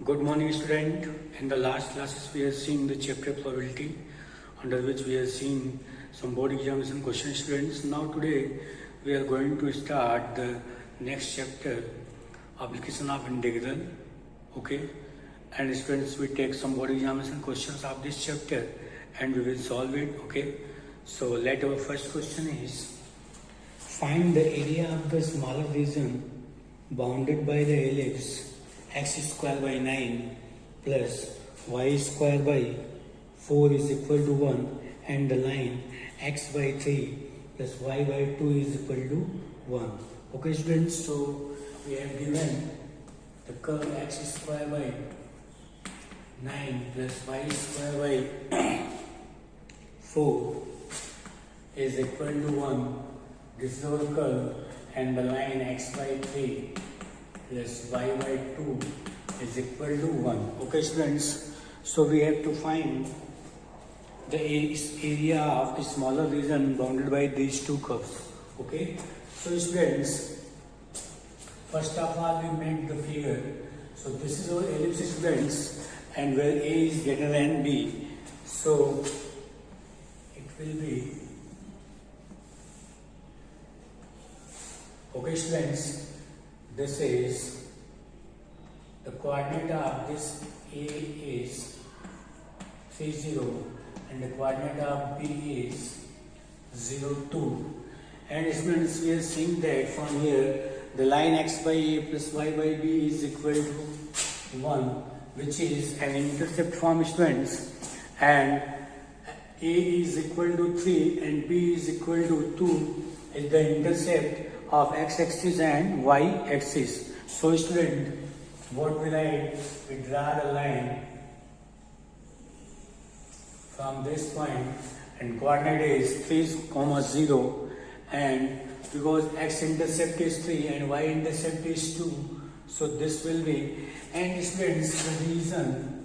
Good morning, student. In the last classes, we have seen the chapter probability, under which we have seen some board examination question, students. Now today, we are going to start the next chapter, application of integral. Okay, and students, we take some board examination questions of this chapter, and we will solve it. Okay, so let our first question is: find the area of the smaller region bounded by the ellipse x square by 9 plus y square by 4 is equal to 1 and the line x by 3 plus y by 2 is equal to 1. Okay, students, so we have given the curve x square by 9 plus y square by 4 is equal to 1. This is our curve, and the line x by 3 plus y by 2 is equal to 1. Okay, students, so we have to find the area of the smaller region bounded by these two curves. Okay, so students, first of all we make the figure. So this is our ellipse, students, and where a is greater than b, so it will be, okay students, this is the coordinate of this A is 3, 0, and the coordinate of B is 0, 2. And students, we are seeing that from here the line x by A plus y by B is equal to 1, which is an intercept form, students, and A is equal to 3 and B is equal to 2 is the intercept of x-axis and y-axis. So student, what we write, we draw the line from this point, and coordinate is 3, 0, and because x-intercept is 3 and y-intercept is 2, so this will be, and students, the region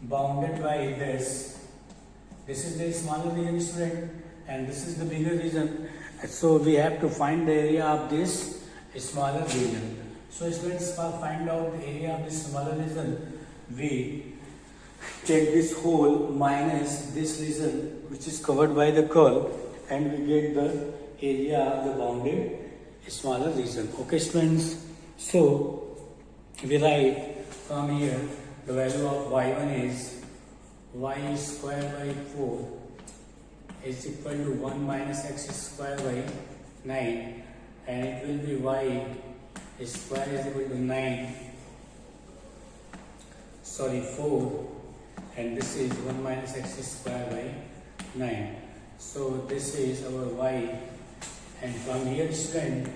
bounded by this is the smaller region, student, and this is the bigger region. So we have to find the area of this smaller region. So students, for find out the area of this smaller region, we take this whole minus this region which is covered by the curve, and we get the area of the bounded smaller region. Okay students, so we write from here the value of y1 is y square by 4 is equal to 1 minus x square by 9, and it will be y square is equal to 4, and this is 1 minus x square by 9. So this is our y, and from here student,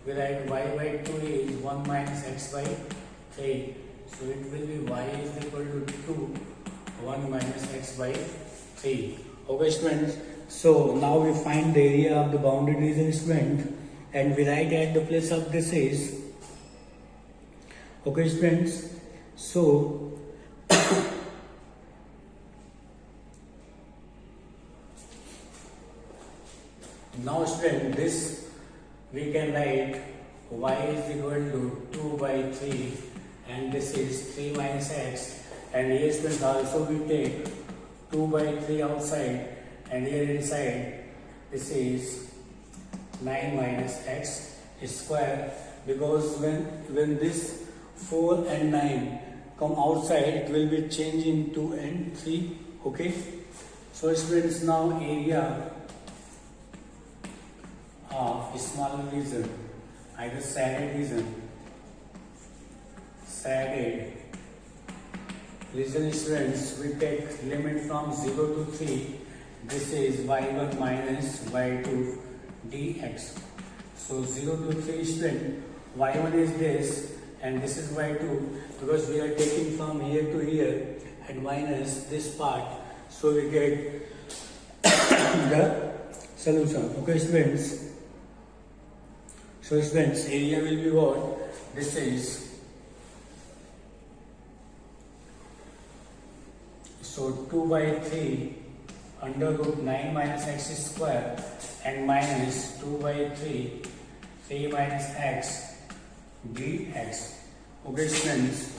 we write y by 2 is 1 minus x by 3, so it will be y is equal to 2 1 minus x by 3. Okay students, so now we find the area of the bounded region, student, and we write at the place of this is, okay students, so now student, this we can write y is equal to 2 by 3, and this is 3 minus x, and here students also we take 2 by 3 outside, and here inside this is 9 minus x square, because when this 4 and 9 come outside, it will be changed in 2 and 3. Okay, so students, now area of smaller region, either shaded region, students, we take limit from 0 to 3. This is y1 minus y2 dx. So 0 to 3 student, y1 is this and this is y2, because we are taking from here to here and minus this part, so we get the solution. Okay students, so students, area will be what? This is, so 2 by 3 under root 9 minus x square and minus 2 by 3 minus x dx. Okay students,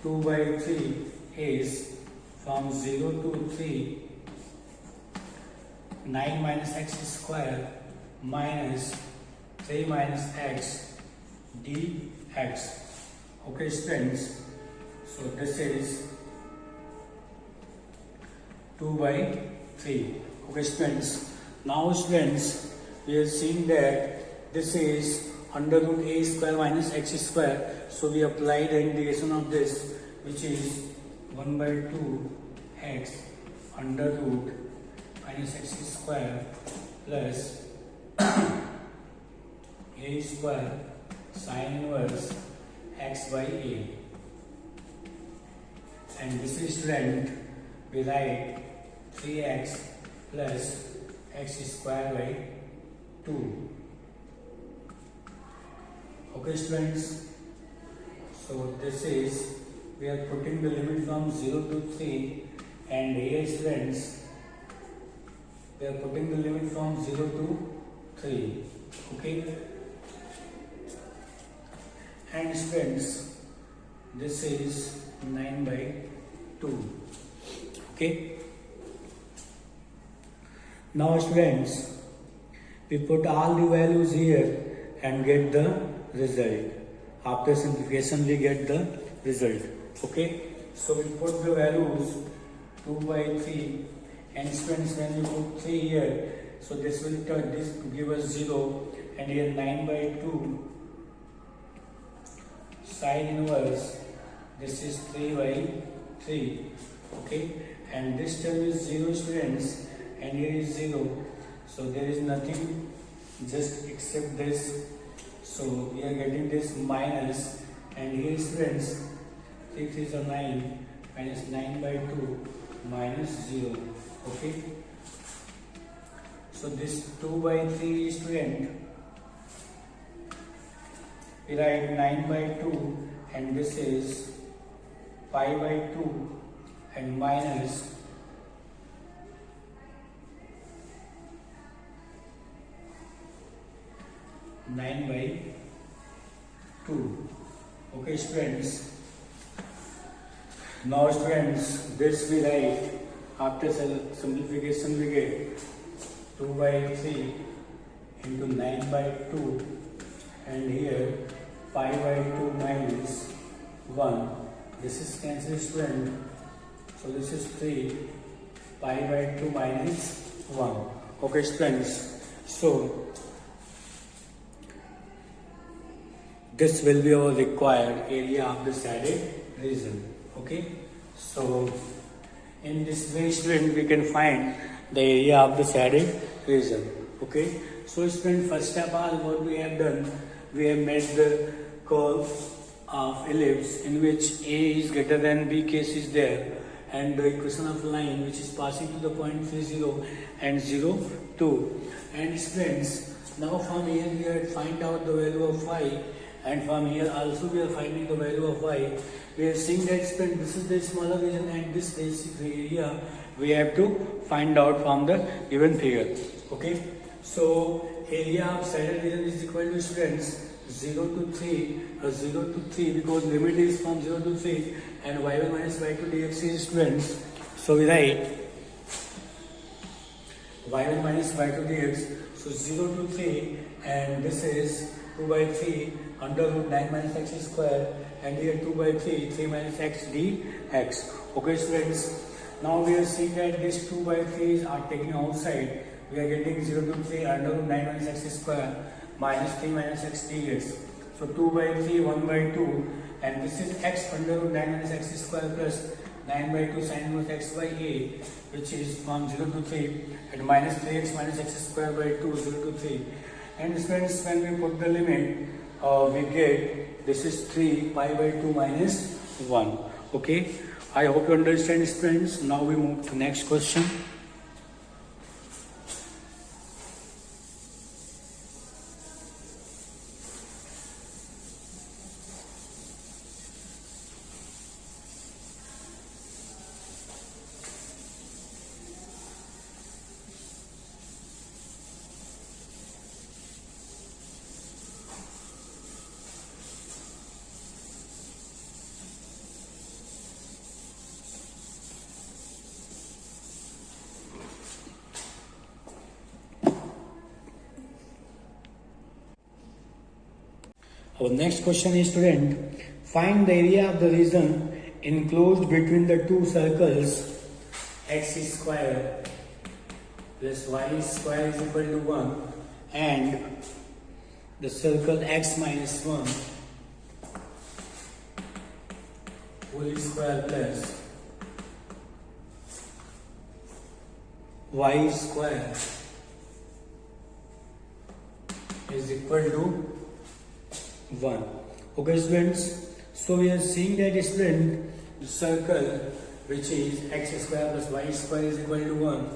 2 by 3 is from 0 to 3, 9 minus x square minus 3 minus x dx. Okay students, so this is 2 by 3. Okay students, now students we have seen that this is under root a square minus x square, so we apply the integration of this, which is 1 by 2 x under root minus x square plus a square sin inverse x by a. And this is student, we write 3x plus x square by 2. Okay students, so this is, we are putting the limit from 0 to 3, and here students we are putting the limit from 0 to 3. Okay, and students this is 9 by 2. Okay, now students we put all the values here and get the result. After simplification we get the result. Okay, so we put the values 2 by 3, and students when you put 3 here, so this will turn this to give us 0, and here 9 by 2 sin inverse, this is 3 by 3. Okay, and this term is 0 students, and here is 0, so there is nothing just except this, so we are getting this minus, and here students 3 is a 9 minus 9 by 2 minus 0. Okay, so this 2 by 3 student, we write 9 by 2, and this is 5 by 2 and minus 9 by 2. Okay students, now students this we write, after simplification we get 2 by 3 into 9 by 2, and here 5 by 2 minus 1, this is cancelled student, so this is 3, 5 by 2 minus 1. Okay students, so this will be our required area of the shaded region. Okay, so in this way student we can find the area of the shaded region. Okay, so student first of all what we have done, we have made the curve of ellipse in which a is greater than b case is there, and the equation of line which is passing to the point 3, 0 and 0, 2. And students, now from here we have find out the value of y, and from here also we are finding the value of y. We are seeing that student, this is the smaller region, and this is the area we have to find out from the given figure. Okay, so area of shaded region is equal to students 0 to 3, 0 to 3, because limit is from 0 to 3, and y1 minus y2 dx is students, so we write y1 minus y2 dx, so 0 to 3, and this is 2 by 3 under root 9 minus x square, and here 2 by 3, 3 minus x dx. Okay students, now we are seeing that these 2 by 3's are taking outside, we are getting 0 to 3 under root 9 minus x square minus 3 minus x dx. So 2 by 3, 1 by 2, and this is x under root 9 minus x square plus 9 by 2 sin inverse x by a, which is from 0 to 3, and minus 3x minus x square by 2, 0 to 3. And students, when we put the limit, we get this is 3 pi by 2 minus 1. Okay, I hope you understand students. Now we move to next question. Our next question is, student, find the area of the region enclosed between the two circles x square plus y square is equal to 1 and the circle x minus 1 whole square plus y square is equal to 1. Okay, students. So we are seeing that, student, the circle which is x square plus y square is equal to 1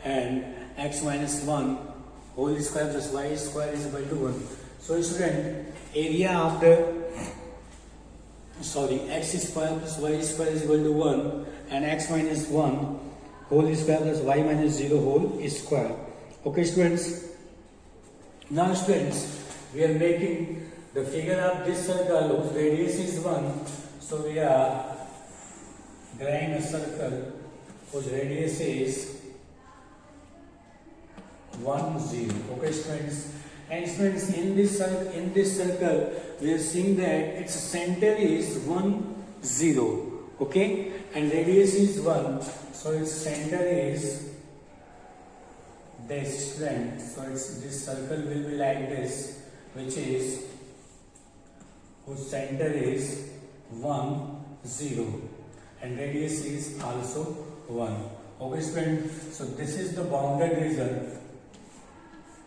and x minus 1 whole square plus y square is equal to 1. So, student, area of the x square plus y square is equal to 1 and x minus 1 whole square plus y minus 0 whole square. Okay, students. Now, students, we are making the figure of this circle whose radius is 1. So, we are drawing a circle whose radius is 1, 0. Okay, students. And students, in this circle, we are seeing that its center is 1, 0. Okay, and radius is 1. So its center is this, student. So this circle will be like this, which is whose center is 1, 0, and radius is also 1. Okay, student. So this is the bounded region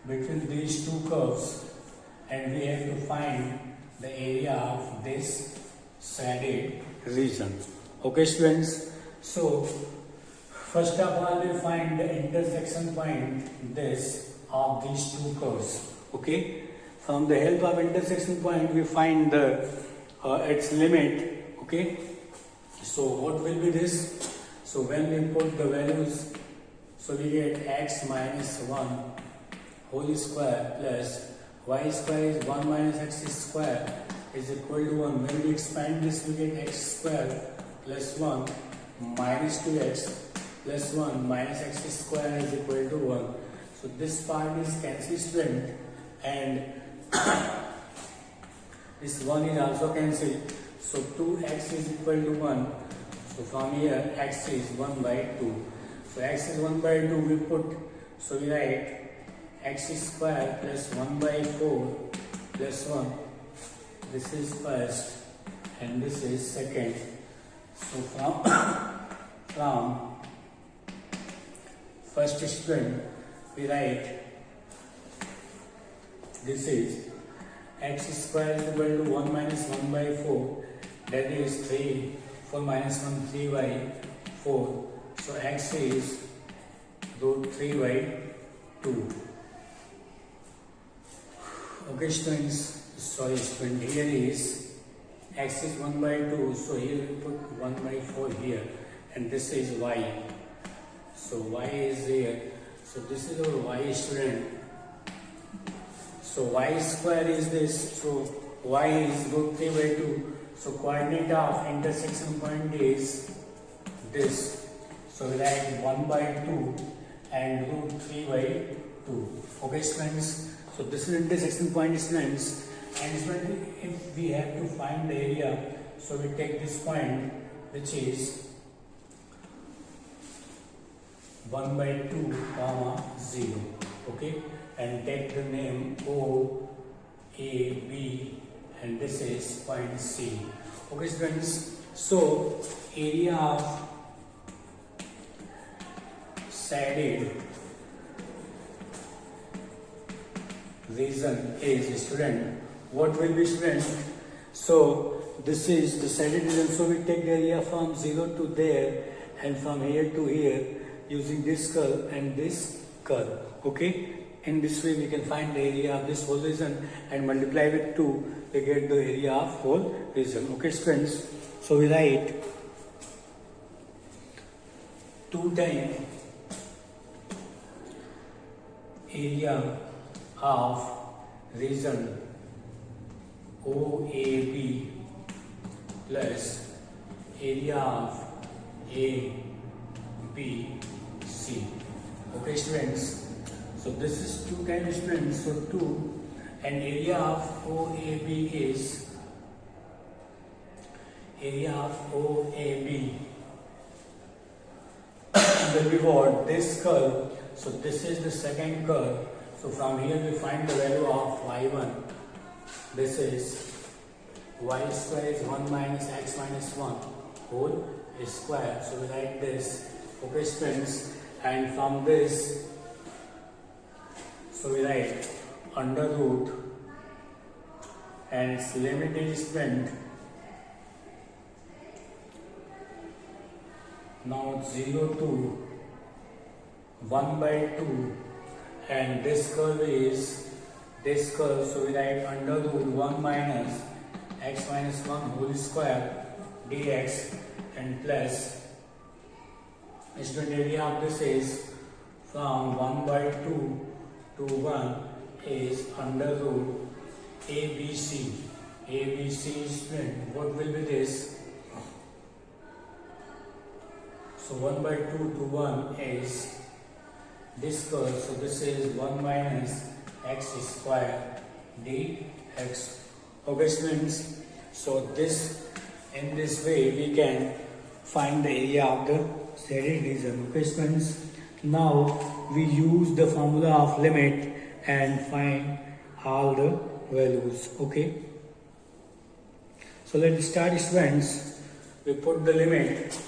between these two curves, and we have to find the area of this shaded region. Okay, students. So first of all, we find the intersection point this of these two curves. Okay, from the help of intersection point, we find the its limit. Okay, so what will be this? So when we put the values, so we get x minus 1 whole square plus y square is 1 minus x square is equal to 1. When we expand this, we get x square plus 1 minus 2x plus 1 minus x square is equal to 1. So this part is cancelled, student, and this 1 is also cancelled. So 2x is equal to 1. So from here x is 1 by 2. So x is 1 by 2 we put, so we write x square plus 1 by 4 plus 1. This is first and this is second. So from first student we write this is x square is equal to 1 minus 1 by 4, that is 3, 4 minus 1 3 by 4. So x is root 3 by 2. Okay, students, sorry student, here is x is 1 by 2, so here we put 1 by 4 here, and this is y. So y is here, so this is our y, student. So y square is this, so y is root 3 by 2, so coordinate of intersection point is this. So we write 1 by 2 and root 3 by 2. Okay, students. So this is intersection point, students, and students, if we have to find the area, so we take this point which is 1 by 2 comma 0. Okay, and take the name O, A, B, and this is point C. Okay, students. So area of shaded region is, student, what will be, student? So this is the shaded region, so we take the area from 0 to there and from here to here using this curve and this curve. Okay, in this way we can find the area of this whole region and multiply with 2, we get the area of whole region. Okay, students, so we write 2 times area of region OAB plus area of ABC. Okay, students, so this is 2 times, students, so 2 and area of OAB will be what? This curve. So this is the second curve. So from here we find the value of y1. This is y square is 1 minus x minus 1 whole square. So we write this. Okay, students. And from this, so we write under root and its limit is spent. Now 0 to 1 by 2, and this curve is this curve, so we write under root 1 minus x minus 1 whole square dx and plus student area of this is from 1 by 2 to 1 is under root ABC. ABC student, what will be this? So 1 by 2 to 1 is this curve, so this is 1 minus x square dx. Okay students, so in this way we can find the area of the shaded region. Okay students, now we use the formula of limit and find all the values. Okay, so let's start students. We put the limit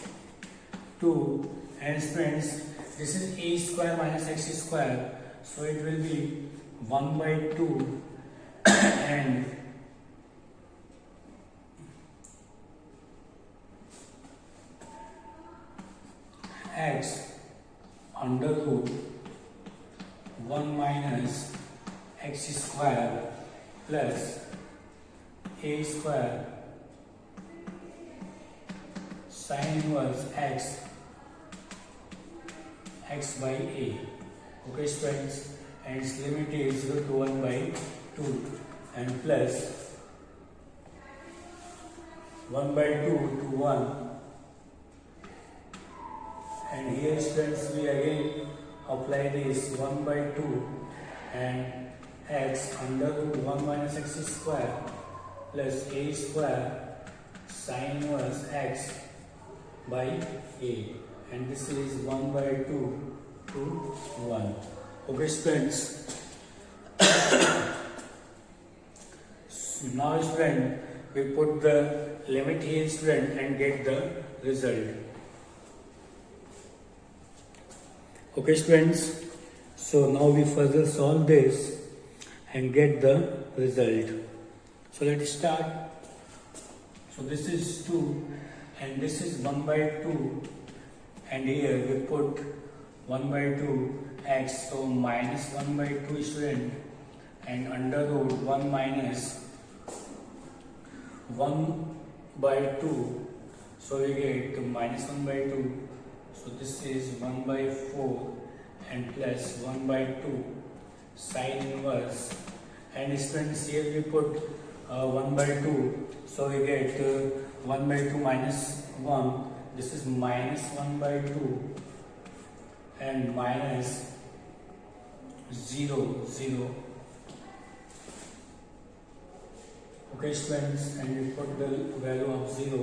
to, and students, this is a square minus x square, so it will be 1 by 2 and x under root 1 minus x square plus a square sin inverse x by a. Okay students, and its limit is 0 to 1 by 2 and plus 1 by 2 to 1, and here students we again apply this 1 by 2 and x under root 1 minus x square plus a square sin inverse x by a, and this is 1 by 2 to 1. Okay students, so now student we put the limit here student and get the result. Okay students, so now we further solve this and get the result. So let's start. So this is 2 and this is 1 by 2, and here we put 1 by 2 x, so minus 1 by 2 student, and under root 1 minus 1 by 2, so we get minus 1 by 2, so this is 1 by 4 and plus 1 by 2 sin inverse, and students here we put 1 by 2, so we get 1 by 2 minus 1, this is minus 1 by 2 and minus 0, 0. Okay students, and we put the value of 0,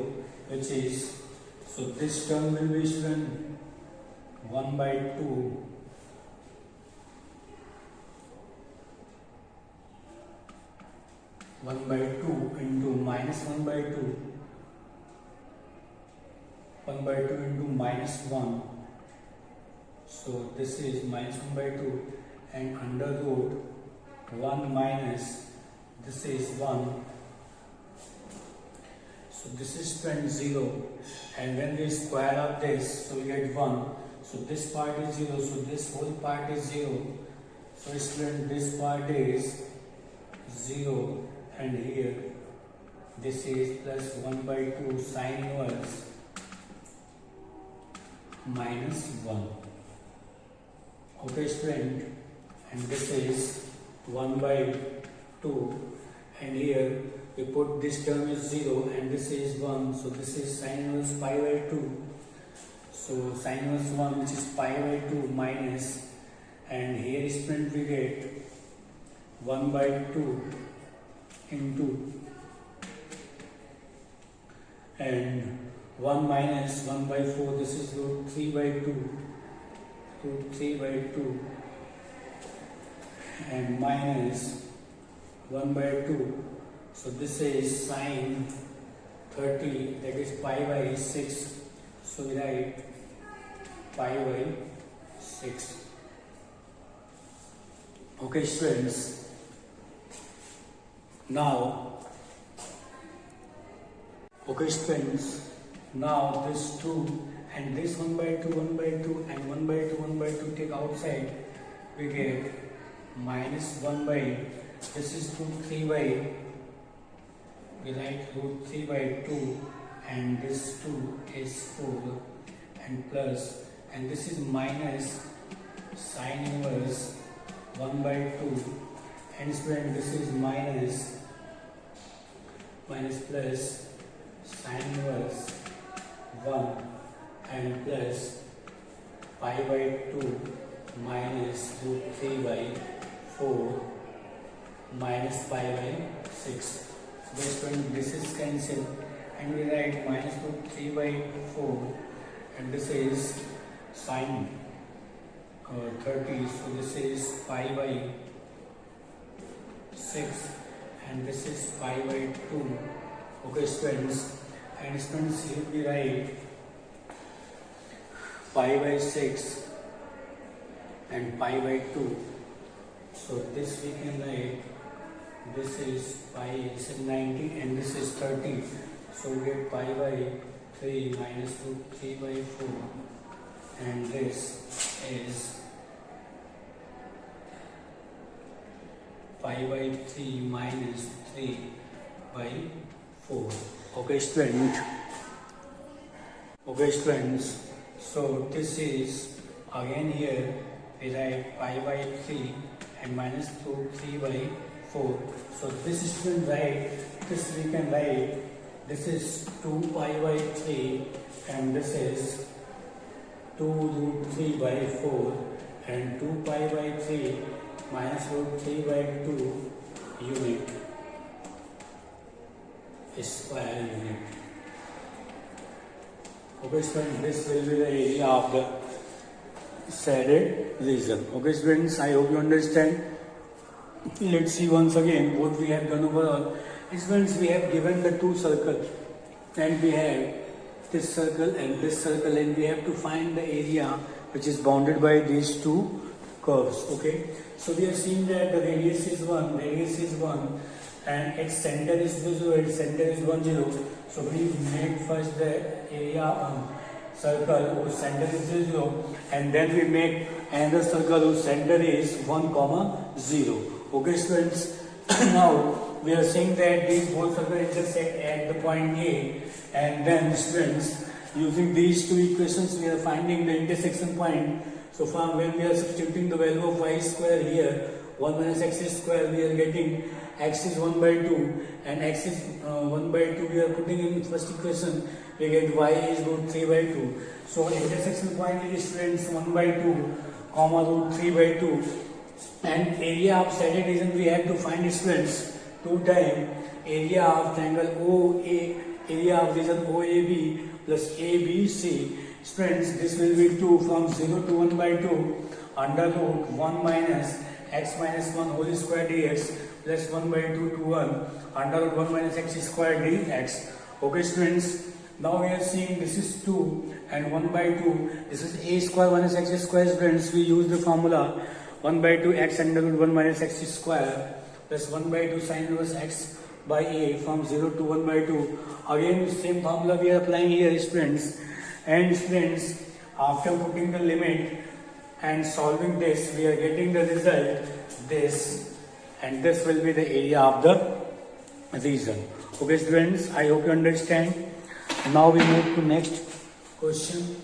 which is, so this term will be student 1 by 2 1 by 2 into minus 1 by 2, 1 by 2 into minus 1, so this is minus 1 by 2 and under root 1 minus, this is 1, so this is 0, and when we square up this, so we get 1, so this part is 0, so this whole part is 0, so student this part is 0, and here this is plus 1 by 2 sin inverse minus 1. Okay student, and this is 1 by 2, and here we put this term is 0 and this is 1, so this is sin inverse pi by 2, so sin inverse 1 which is pi by 2 minus, and here student we get 1 by 2 into and 1 minus 1 by 4, this is root 3 by 2, root 3 by 2 and minus 1 by 2. So this is sine 30, that is pi by 6. So we write pi by 6. Okay students, now this 2 and this 1 by 2, 1 by 2 and 1 by 2, 1 by 2 take outside, we get minus 1 by, this is root 3 by, we write root 3 by 2 and this 2 is 4 and plus, and this is minus sine inverse 1 by 2 and student this is minus plus sine inverse 1 and plus pi by 2 minus root 3 by 4 minus pi by 6. This is cancelled and we write minus root 3 by 4 and this is sine 30, so this is pi by 6 and this is pi by 2. Okay students, and students here we write pi by 6 and pi by 2. So this we can write, this is pi, this is 90 and this is 30. So we get pi by 3 minus root 3 by 4 and this is pi by 3 minus 3 by 4. Okay students, so this is again here we write pi by 3 and minus root 3 by 4. So this student write, this we can write, this is 2 pi by 3 and this is 2 root 3 by 4 and 2 pi by 3 minus root 3 by 2 unit square unit. Okay students, this will be the area of the shaded region. Okay students, I hope you understand. Let's see once again what we have done overall. Students, we have given the two circles and we have this circle and this circle and we have to find the area which is bounded by these two curves. Okay, so we have seen that the radius is 1 and its center is 0, its center is 1 0. So we make first the area circle whose center is 0 and then we make another circle whose center is 1 0. Okay students, now we are saying that these both circles intersect at the point A and then students, using these two equations we are finding the intersection point. So from when we are substituting the value of y square here, 1 minus x square, we are getting x is 1 by 2 and x is 1 by 2 we are putting in first equation, we get y is root 3 by 2. So intersection point is students 1 by 2 comma root 3 by 2 and area of shaded region we have to find students 2 times area of triangle OA, area of region OAB plus ABC. Students, this will be 2 from 0 to 1 by 2 under root 1 minus x minus 1 whole square dx plus 1 by 2 to 1 under root 1 minus x square dx. Okay students, now we are seeing this is 2 and 1 by 2, this is a square minus x square. Students, we use the formula 1 by 2 x under root 1 minus x square plus 1 by 2 sine inverse x by a from 0 to 1 by 2. Again same formula we are applying here students. And students, after putting the limit and solving this, we are getting the result this, and this will be the area of the region. Okay students, I hope you understand. Now we move to next question.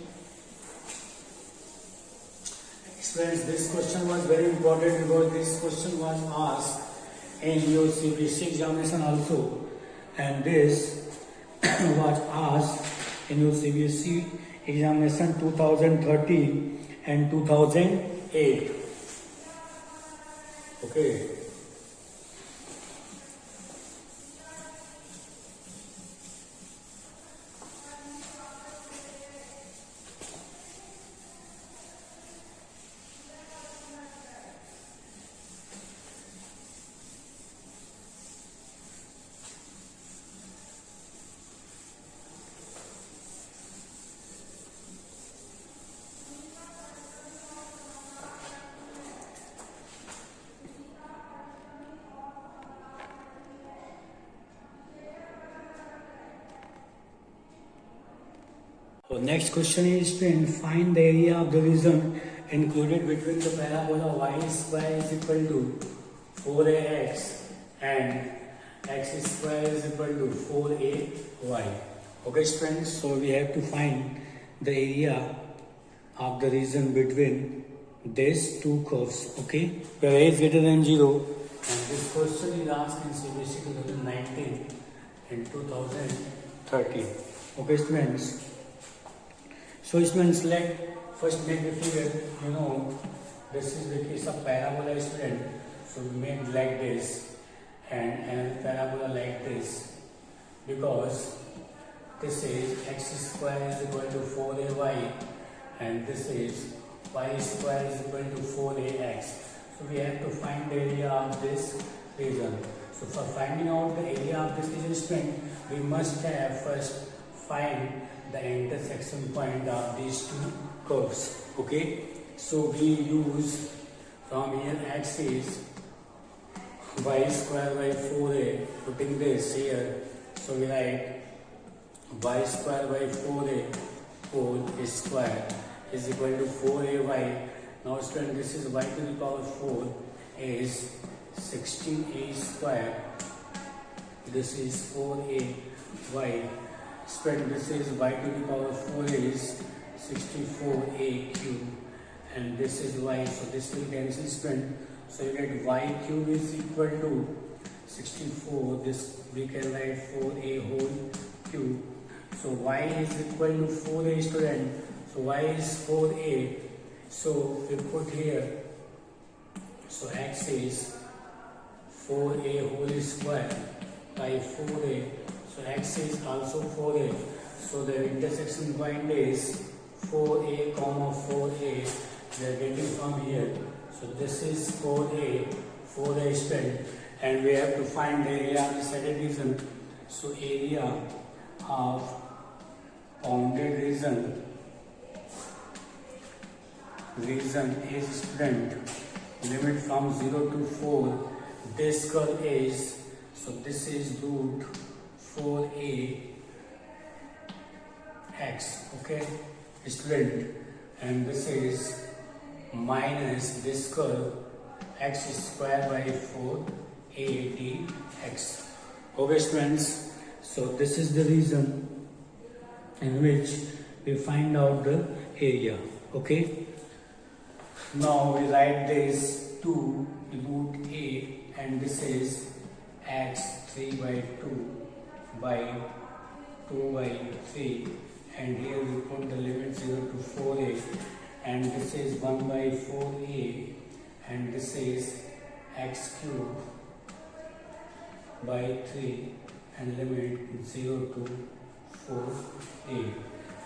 Students, this question was very important because this question was asked in your CBSE examination also, and this was asked in your CBSE examination 2013 and 2008. Okay, So next question is to find the area of the region included between the parabola y square is equal to 4ax and x square is equal to 4ay. Okay friends, so we have to find the area of the region between these two curves. Okay, where a is greater than 0, and this question is asked in CBSE 2019 and 2013. Okay students, so students, let first make the figure. You know, this is the case of parabola student, so we make like this and another parabola like this, because this is x square is equal to 4ay and this is y square is equal to 4ax. So we have to find the area of this region. So for finding out the area of this region student, we must have first find the intersection point of these two curves. Okay, so we use from here axis y square by 4a, putting this here, so we write y square by 4a whole square is equal to 4ay. Now student, this is y to the power 4 is 16a square, this is 4ay. Student, this is y to the power 4 is 64a cube and this is y, so this will cancel student. So you get y cube is equal to 64, this we can write 4a whole cube. So y is equal to 4a student, so y is 4a, so we put here, so x is 4a whole square by 4a, so x is also 4a, so the intersection point is 4a comma 4a, we are getting from here. So this is 4a student, and we have to find the area of the second region. So area of bounded region is student, limit from 0 to 4, this curve is, so this is root 4a x, okay student, and this is minus this curve x square by 4 a dx. Okay students, so this is the reason in which we find out the area. Okay, now we write this 2 root a and this is x 3 by 2 by 2 by 3, and here we put the limit 0 to 4a, and this is 1 by 4a, and this is x cube by 3 and limit 0 to 4a.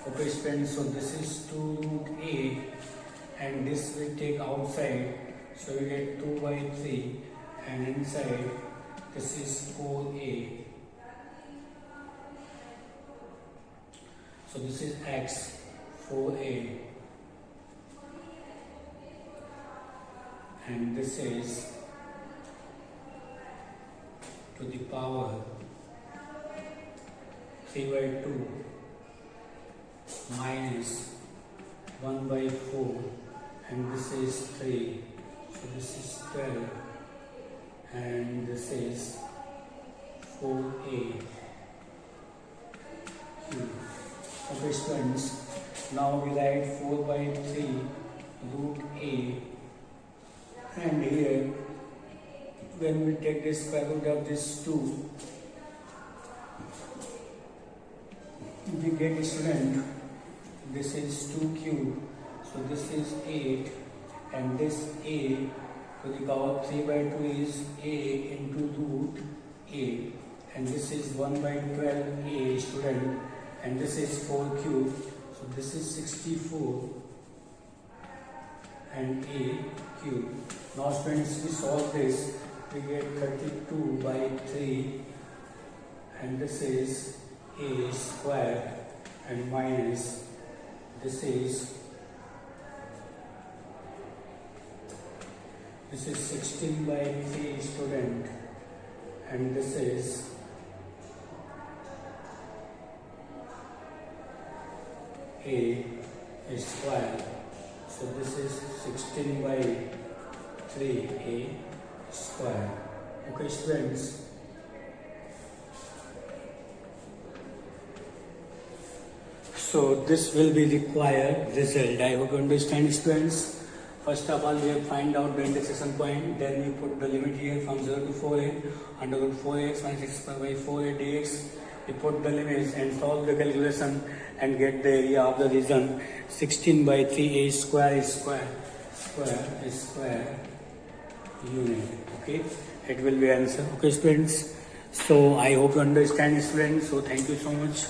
Okay students, so this is 2 root a and this we take outside, so we get 2 by 3 and inside this is 4a. So this is x 4a and this is to the power 3 by 2 minus 1 by 4 and this is 3, so this is 12 and this is 4a cube. Okay students, now we write 4 by 3 root a, and here when we take the square root of this 2, we get student, this is 2 cube, so this is 8 and this a to the power 3 by 2 is a into root a, and this is 1 by 12a student, and this is 4 cube, so this is 64 and a cube. Now students, we solve this, we get 32 by 3 and this is a square and minus this is 16 by 3 student, and this is 3a square. So this is 16 by 3a square. Okay students. So this will be required result. I hope you understand students. First of all, we have find out the intersection point. Then we put the limit here from 0 to 4a. Under root 4x minus x square by 4a dx. We put the limits and solve the calculation and get the area of the region. 16 by 3a square unit. Okay, it will be answer. Okay students. So I hope you understand students. So thank you so much.